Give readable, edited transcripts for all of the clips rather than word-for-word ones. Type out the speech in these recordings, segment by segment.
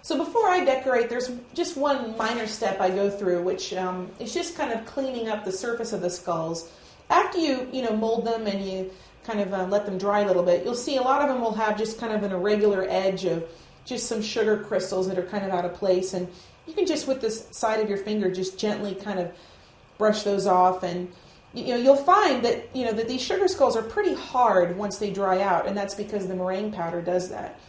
So before I decorate, there's just one minor step I go through, which is just kind of cleaning up the surface of the skulls. After you mold them and you kind of let them dry a little bit, you'll see a lot of them will have just kind of an irregular edge of just some sugar crystals that are kind of out of place. And you can just, with the side of your finger, just gently kind of brush those off. And you'll find that that these sugar skulls are pretty hard once they dry out, and that's because the meringue powder does that.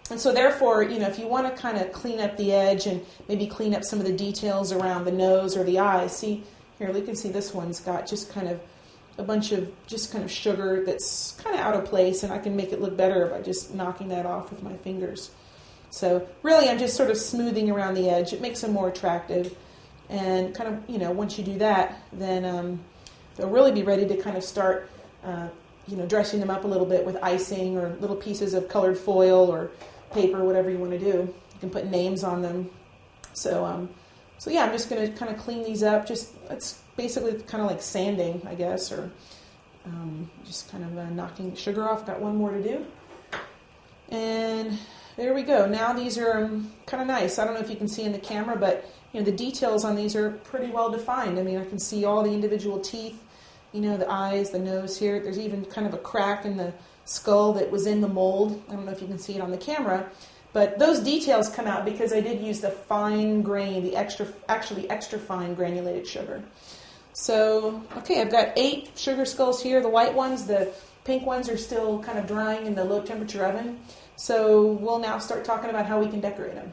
And so therefore, if you want to kind of clean up the edge and maybe clean up some of the details around the nose or the eyes, see, here, you can see this one's got just kind of a bunch of just kind of sugar that's kind of out of place, and I can make it look better by just knocking that off with my fingers. So really, I'm just sort of smoothing around the edge. It makes them more attractive. And kind of, once you do that, then they'll really be ready to kind of start, dressing them up a little bit with icing or little pieces of colored foil or paper, whatever you want to do. You can put names on them. So yeah, I'm just going to kind of clean these up. It's basically kind of like sanding, I guess, or just kind of knocking sugar off. Got one more to do. And there we go. Now these are kind of nice. I don't know if you can see in the camera, but the details on these are pretty well defined. I mean, I can see all the individual teeth, the eyes, the nose here. There's even kind of a crack in the skull that was in the mold. I don't know if you can see it on the camera, but those details come out because I did use the fine grain, the extra fine granulated sugar. So, okay, I've got 8 sugar skulls here. The white ones, the pink ones are still kind of drying in the low temperature oven. So we'll now start talking about how we can decorate them.